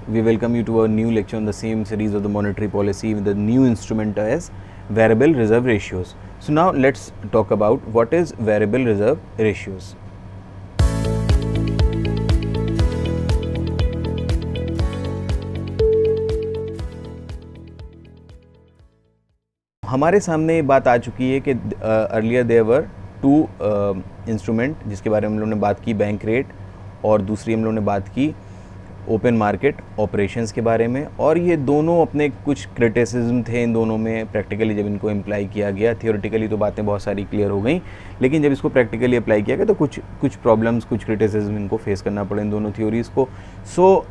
we welcome you to a new lecture on the same series of the monetary policy with the new instrument as variable reserve ratios. So now let's talk about what is variable reserve ratios. हमारे सामने ये बात आ चुकी है कि earlier there were two instrument जिसके बारे में हम लोगों ने बात की, बैंक रेट, और दूसरी हम लोगों ने बात की ओपन मार्केट ऑपरेशंस के बारे में। और ये दोनों अपने कुछ क्रिटिसिज्म थे इन दोनों में। प्रैक्टिकली जब इनको अप्लाई किया गया, थियोरेटिकली तो बातें बहुत सारी क्लियर हो गई, लेकिन जब इसको प्रैक्टिकली अप्लाई किया गया तो कुछ प्रॉब्लम्स, कुछ क्रिटिसिज्म इनको फेस करना पड़े इन दोनों थ्योरीज़ को। सो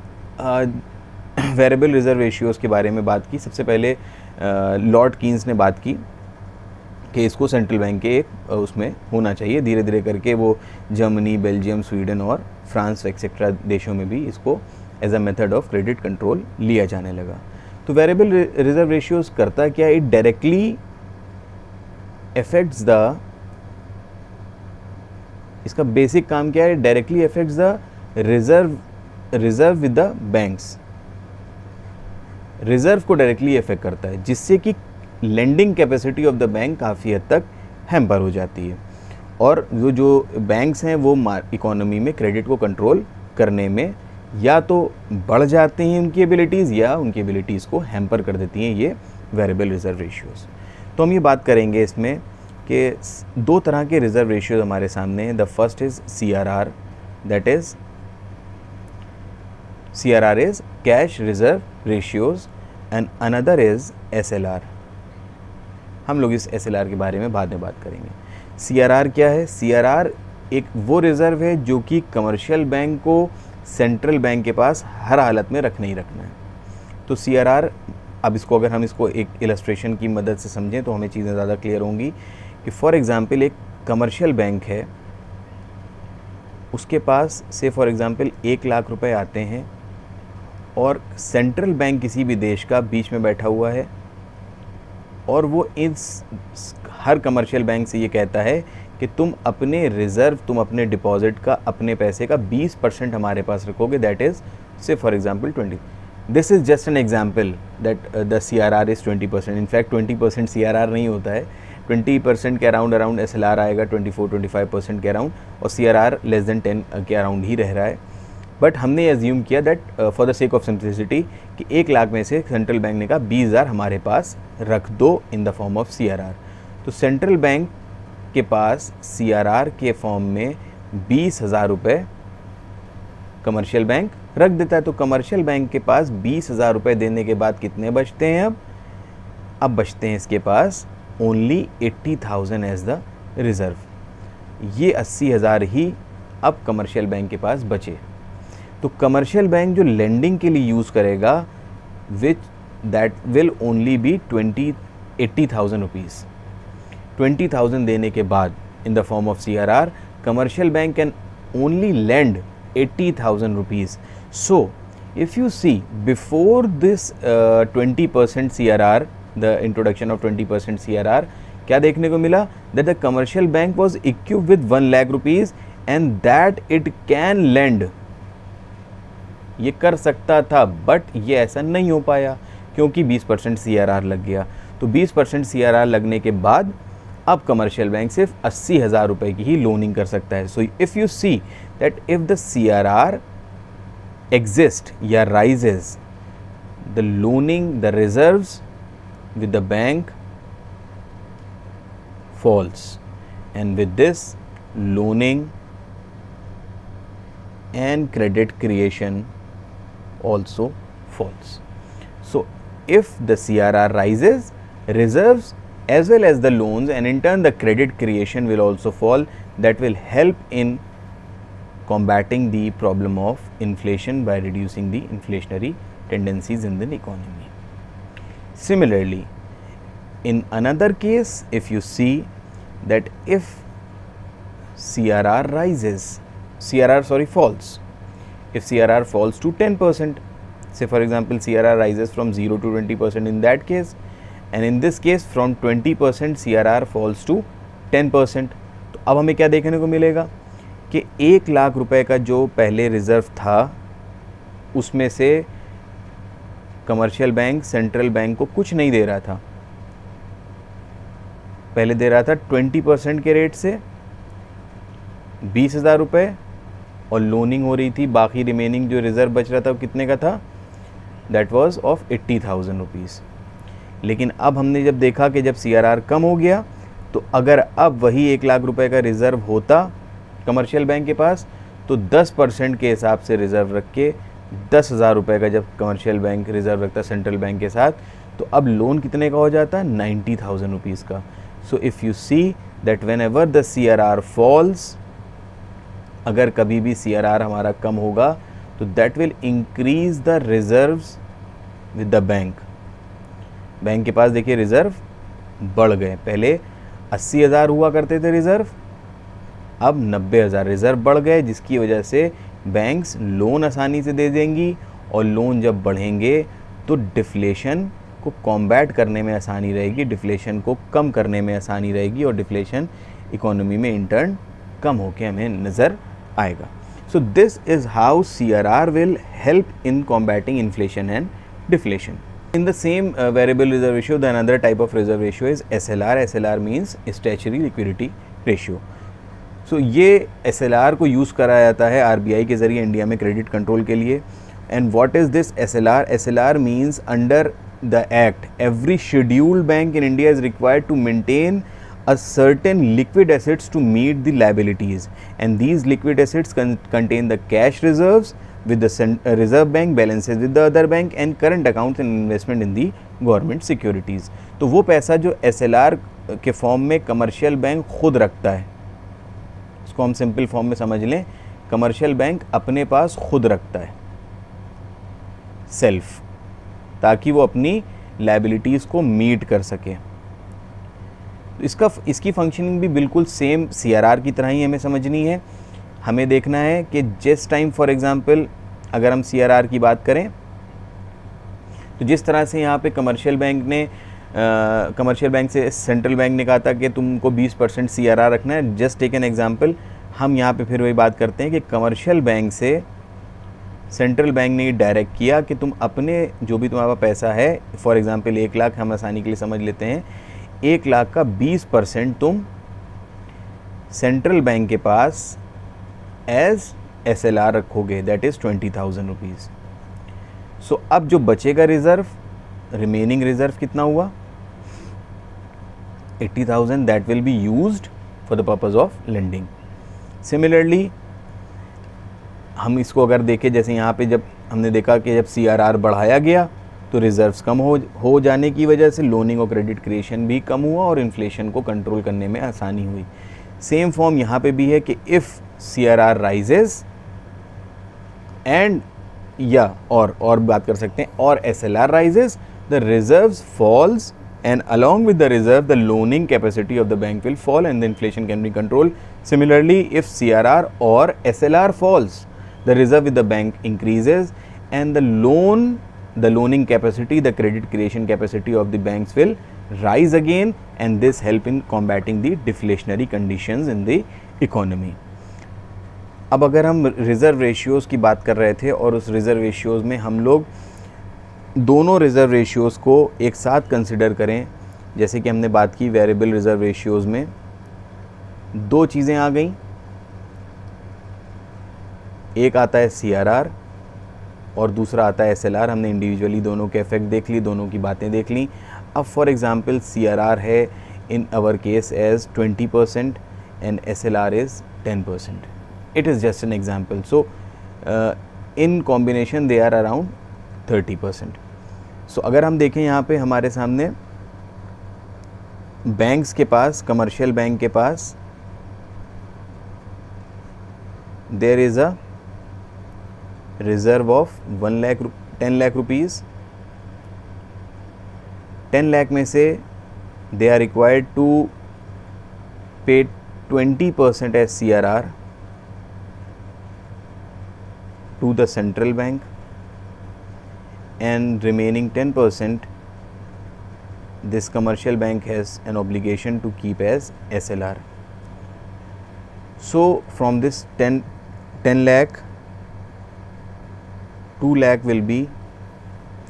वेरिएबल रिजर्व रेशियोज़ के बारे में बात की। सबसे पहले लॉर्ड कीन्स ने बात की कि इसको सेंट्रल बैंक के एक उसमें होना चाहिए। धीरे धीरे करके वो जर्मनी, बेल्जियम, स्वीडन और फ्रांस एक्सेट्रा देशों में भी इसको as a method of credit control लिया जाने लगा। तो वेरिएबल रिजर्व रेशियोज़ करता क्या? इट डायरेक्टली अफेक्ट्स द, इसका बेसिक काम क्या है? Directly affects the reserve with the banks. Reserve को डायरेक्टली अफेक्ट करता है, जिससे कि lending capacity of the bank काफ़ी हद तक हैम्पर हो जाती है, और जो बैंक्स हैं वो इकोनॉमी में क्रेडिट को कंट्रोल करने में या तो बढ़ जाते हैं उनकी एबिलिटीज़, या उनकी एबिलिटीज़ को हैम्पर कर देती हैं ये वेरिएबल रिजर्व रेशियोज़। तो हम ये बात करेंगे इसमें कि दो तरह के रिजर्व रेशियोज़ हमारे सामने हैं। The first is CRR, that is CRR is cash reserve ratios and another is SLR। हम लोग इस SLR के बारे में बाद में बात करेंगे। CRR क्या है? CRR एक वो रिज़र्व है जो कि कमर्शियल बैंक को सेंट्रल बैंक के पास हर हालत में रखना ही रखना है। तो CRR, अब इसको अगर हम इसको एक इलस्ट्रेशन की मदद से समझें तो हमें चीज़ें ज़्यादा क्लियर होंगी कि फॉर एग्ज़ाम्पल एक कमर्शियल बैंक है, उसके पास से फॉर एग्ज़ाम्पल 1 लाख रुपए आते हैं, और सेंट्रल बैंक किसी भी देश का बीच में बैठा हुआ है, और वो इस हर कमर्शियल बैंक से ये कहता है कि तुम अपने रिज़र्व, तुम अपने डिपॉजिट का, अपने पैसे का 20% हमारे पास रखोगे, दैट इज़ से for example 20। This is just an example that the CRR is 20%। In fact 20% CRR नहीं होता है, 20% के अराउंड SLR आएगा, 24-25% के अराउंड, और CRR लेस देन 10 के अराउंड ही रह रहा है। बट हमने एज्यूम किया that for the sake of simplicity कि 1 लाख में से सेंट्रल बैंक ने कहा 20,000 हमारे पास रख दो इन द फॉर्म ऑफ CRR। तो सेंट्रल बैंक के पास CRR के फॉर्म में 20,000 रुपये कमर्शियल बैंक रख देता है। तो कमर्शियल बैंक के पास 20,000 रुपये देने के बाद कितने बचते हैं? अब बचते हैं इसके पास ओनली 80,000 एज द रिज़र्व। ये 80,000 ही अब कमर्शियल बैंक के पास बचे। तो कमर्शियल बैंक जो लेंडिंग के लिए यूज़ करेगा, which that will only be 80,000 rupees. 20,000 देने के बाद in the form of CRR, commercial bank can only lend 80,000 rupees. So if you see before this 20% CRR, the introduction of 20% CRR, क्या देखने को मिला? That the commercial bank was equipped with 1 lakh rupees and that it can lend. ये कर सकता था, but ये ऐसा नहीं हो पाया क्योंकि 20% CRR लग गया। तो 20% CRR लगने के बाद अब कमर्शियल बैंक सिर्फ 80,000 रुपये की ही लोनिंग कर सकता है। So if you see that if the CRR exist या rises, the loaning, the reserves with the bank falls, and with this loaning and credit creation also falls. So if the CRR rises, reserves as well as the loans, and in turn the credit creation will also fall, that will help in combating the problem of inflation by reducing the inflationary tendencies in the economy. Similarly, in another case, if you see that if CRR rises, falls. If CRR falls to 10%, say for example CRR rises from 0 to 20% in that case, and in this case from 20% CRR falls to 10%, तो अब हमें क्या देखने को मिलेगा कि 1 लाख रुपए का जो पहले रिज़र्व था उसमें से कमर्शियल बैंक सेंट्रल बैंक को कुछ नहीं दे रहा था, पहले दे रहा था 20% के रेट से 20,000 रुपये, और लोनिंग हो रही थी, बाकी रिमेनिंग जो रिज़र्व बच रहा था वो कितने का था, दैट वाज ऑफ 80,000 रुपीज़। लेकिन अब हमने जब देखा कि जब CRR कम हो गया, तो अगर अब वही 1 लाख रुपए का रिज़र्व होता कमर्शियल बैंक के पास, तो 10% के हिसाब से रिज़र्व रख के 10,000 रुपये का जब कमर्शियल बैंक रिज़र्व रखता सेंट्रल बैंक के साथ, तो अब लोन कितने का हो जाता, 90,000 रुपीज़ का। So if you see that whenever the CRR falls, अगर कभी भी CRR हमारा कम होगा, तो that will increase the reserves with the bank. Bank के पास देखिए रिज़र्व बढ़ गए, पहले 80,000 हुआ करते थे रिज़र्व, अब 90,000 रिज़र्व बढ़ गए, जिसकी वजह से बैंक्स लोन आसानी से दे देंगी, और लोन जब बढ़ेंगे तो डिफ्लेशन को कॉम्बैट करने में आसानी रहेगी, डिफ्लेशन को कम करने में आसानी रहेगी, और डिफ्लेशन इकोनॉमी में इंटर्न कम होकर हमें नज़र आएगा। So this is how CRR will help in combating inflation and deflation. In the same variable reserve ratio, the another type of reserve ratio is SLR. SLR means statutory liquidity ratio. So ये SLR को use करा जाता है RBI के ज़रिए India में credit control के लिए। And what is this SLR? SLR means under the act, every scheduled bank in India is required to maintain a certain liquid assets to meet the liabilities, and these liquid assets contain the cash reserves with the reserve bank, balances with the other bank, and current accounts and investment in the government securities। तो वो पैसा जो SLR के form में commercial bank खुद रखता है, इसको हम सिंपल फॉर्म में समझ लें, कमर्शियल बैंक अपने पास खुद रखता है सेल्फ, ताकि वो अपनी लायबिलिटीज़ को मीट कर सके। तो इसकी फंक्शनिंग भी बिल्कुल सेम CRR की तरह ही हमें समझनी है। हमें देखना है कि जिस टाइम फॉर एग्ज़ाम्पल अगर हम CRR की बात करें, तो जिस तरह से यहाँ पे कमर्शियल बैंक से सेंट्रल बैंक ने कहा था कि तुमको 20% CRR रखना है, जस्ट टेक एन एग्जांपल, हम यहाँ पे फिर वही बात करते हैं कि कमर्शियल बैंक से सेंट्रल बैंक ने डायरेक्ट किया कि तुम अपने जो भी तुम्हारा पैसा है, फॉर एग्ज़ाम्पल 1 लाख हम आसानी के लिए समझ लेते हैं, 1 लाख का 20% तुम सेंट्रल बैंक के पास एज SLR रखोगे, दैट इज़ 20,000 रुपीज़। सो अब जो बचेगा रिज़र्व, रिमेनिंग रिज़र्व कितना हुआ, 80,000, that will be used for the purpose of lending. Similarly हम इसको अगर देखें, जैसे यहाँ पे जब हमने देखा कि जब CRR बढ़ाया गया तो रिज़र्व्स कम हो जाने की वजह से लोनिंग और क्रेडिट क्रिएशन भी कम हुआ और इन्फ्लेशन को कंट्रोल करने में आसानी हुई। सेम फॉर्म यहाँ पे भी है कि इफ़ CRR राइजेस एंड या और बात कर सकते हैं, और SLR rises, the reserves falls, and along with the reserve the loaning capacity of the bank will fall and the inflation can be controlled. Similarly, if CRR or SLR falls, the reserve with the bank increases and the loaning capacity, the credit creation capacity of the banks will rise again, and this help in combating the deflationary conditions in the economy. अब अगर हम reserve ratios की बात कर रहे थे और उस रिज़र्व रेशियोज़ में हम लोग दोनों रिज़र्व रेशियोज़ को एक साथ कंसिडर करें, जैसे कि हमने बात की वेरिएबल रिज़र्व रेशियोज़ में दो चीज़ें आ गई, एक आता है CRR और दूसरा आता है SLR। हमने इंडिविजुअली दोनों के इफेक्ट देख ली, दोनों की बातें देख ली। अब फॉर एग्ज़ाम्पल CRR है in our case as 20% and SLR is 10%. It is just an example. So in combination they are around 30%. So अगर हम देखें यहाँ पे हमारे सामने बैंक्स के पास, कमर्शियल बैंक के पास there is a reserve of 10 lakh rupees. 10 lakh में से they are required to pay 20% as CRR to the central bank, and remaining 10% this commercial bank has an obligation to keep as SLR. So from this 10 lakh, 2 lakh will be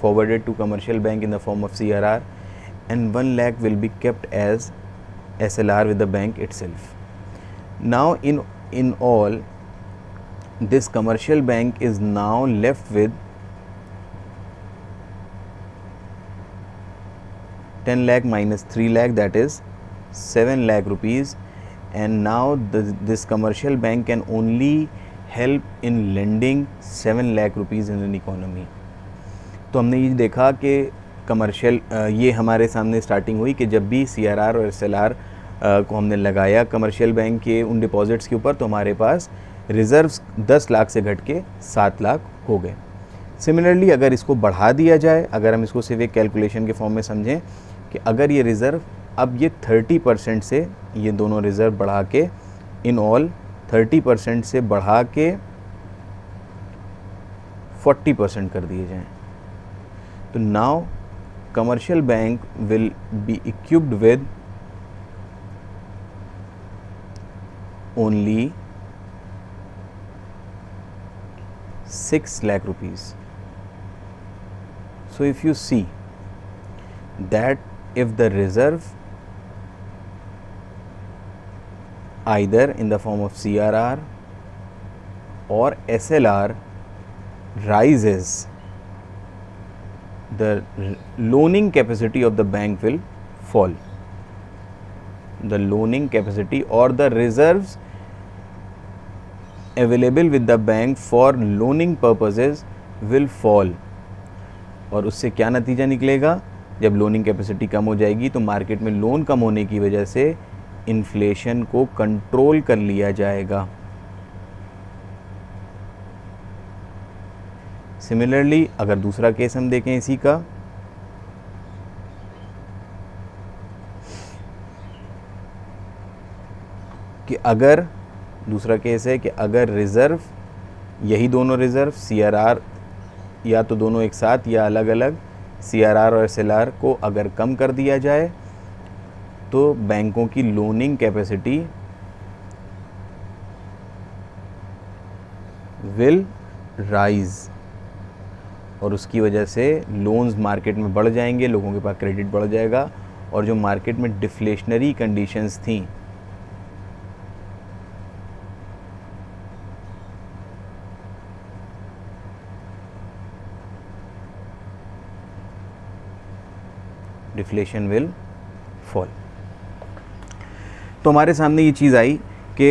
forwarded to commercial bank in the form of CRR, and 1 lakh will be kept as SLR with the bank itself. Now in all, this commercial bank is now left with 10 lakh minus 3 lakh, that is 7 lakh rupees, and now this commercial bank can only help in lending 7 lakh rupees in an economy. तो हमने ये देखा कि commercial ये हमारे सामने starting हुई कि जब भी CRR और SLR को हमने लगाया कमर्शियल बैंक के उन डिपॉजिट्स के ऊपर, तो हमारे पास रिज़र्व्स 10 लाख से घट के 7 लाख हो गए। सिमिलरली अगर इसको बढ़ा दिया जाए, अगर हम इसको सिर्फ एक कैलकुलेशन के फॉर्म में समझें कि अगर ये रिज़र्व अब ये 30% से, ये दोनों रिज़र्व बढ़ा के इन ऑल 30% से बढ़ा के 40% कर दिए जाएं, तो now commercial bank will be equipped with only 6 lakh rupees. So if you see that if the reserve either in the form of CRR or SLR rises, the loaning capacity of the bank will fall. The loaning capacity or the reserves available with the bank for loaning purposes will fall. और उससे क्या नतीजा निकलेगा? जब loaning capacity कम हो जाएगी तो market में लोन कम होने की वजह से इन्फ्लेशन को कंट्रोल कर लिया जाएगा। सिमिलरली अगर दूसरा केस हम देखें इसी का, कि अगर दूसरा केस है कि अगर रिज़र्व, यही दोनों रिज़र्व CRR या तो दोनों एक साथ या अलग अलग CRR और SLR को अगर कम कर दिया जाए तो बैंकों की लोनिंग कैपेसिटी विल राइज, और उसकी वजह से लोन्स मार्केट में बढ़ जाएंगे, लोगों के पास क्रेडिट बढ़ जाएगा, और जो मार्केट में डिफ्लेशनरी कंडीशंस थी डिफ्लेशन विल फॉल। तो हमारे सामने ये चीज़ आई कि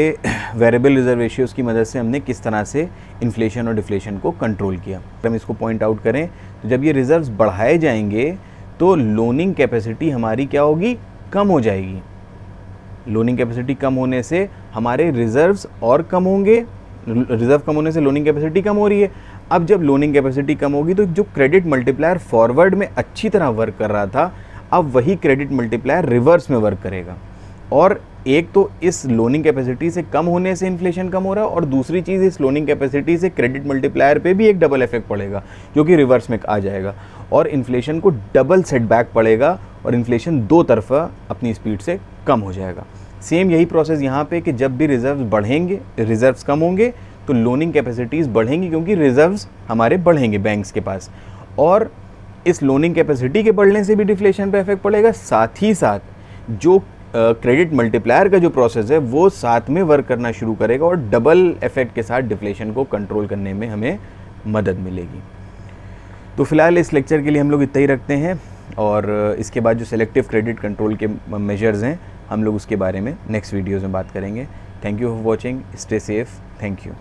वेरिएबल रिजर्व रेशियोज़ की मदद से हमने किस तरह से इन्फ्लेशन और डिफ्लेशन को कंट्रोल किया। हम इसको पॉइंट आउट करें तो जब ये रिजर्व्स बढ़ाए जाएंगे तो लोनिंग कैपेसिटी हमारी क्या होगी? कम हो जाएगी। लोनिंग कैपेसिटी कम होने से हमारे रिजर्व्स और कम होंगे, रिजर्व कम होने से लोनिंग कैपेसिटी कम हो रही है। अब जब लोनिंग कैपेसिटी कम होगी तो जो क्रेडिट मल्टीप्लायर फॉरवर्ड में अच्छी तरह वर्क कर रहा था, अब वही क्रेडिट मल्टीप्लायर रिवर्स में वर्क करेगा। और एक तो इस लोनिंग कैपेसिटी से कम होने से इन्फ्लेशन कम हो रहा है, और दूसरी चीज़ इस लोनिंग कैपेसिटी से क्रेडिट मल्टीप्लायर पे भी एक डबल इफेक्ट पड़ेगा जो कि रिवर्स में आ जाएगा, और इन्फ्लेशन को डबल सेटबैक पड़ेगा और इन्फ्लेशन दो तरफा अपनी स्पीड से कम हो जाएगा। सेम यही प्रोसेस यहाँ पे कि जब भी रिजर्व्स बढ़ेंगे, रिजर्व्स कम होंगे तो लोनिंग कैपेसिटीज़ बढ़ेंगी, क्योंकि रिजर्व्स हमारे बढ़ेंगे बैंक्स के पास, और इस लोनिंग कैपेसिटी के बढ़ने से भी डिफ्लेशन पे इफेक्ट पड़ेगा। साथ ही साथ जो क्रेडिट मल्टीप्लायर का जो प्रोसेस है वो साथ में वर्क करना शुरू करेगा, और डबल इफेक्ट के साथ डिफ्लेशन को कंट्रोल करने में हमें मदद मिलेगी। तो फिलहाल इस लेक्चर के लिए हम लोग इतना ही रखते हैं, और इसके बाद जो सेलेक्टिव क्रेडिट कंट्रोल के मेजर्स हैं हम लोग उसके बारे में नेक्स्ट वीडियोज़ में बात करेंगे। Thank you for watching, stay safe, thank you.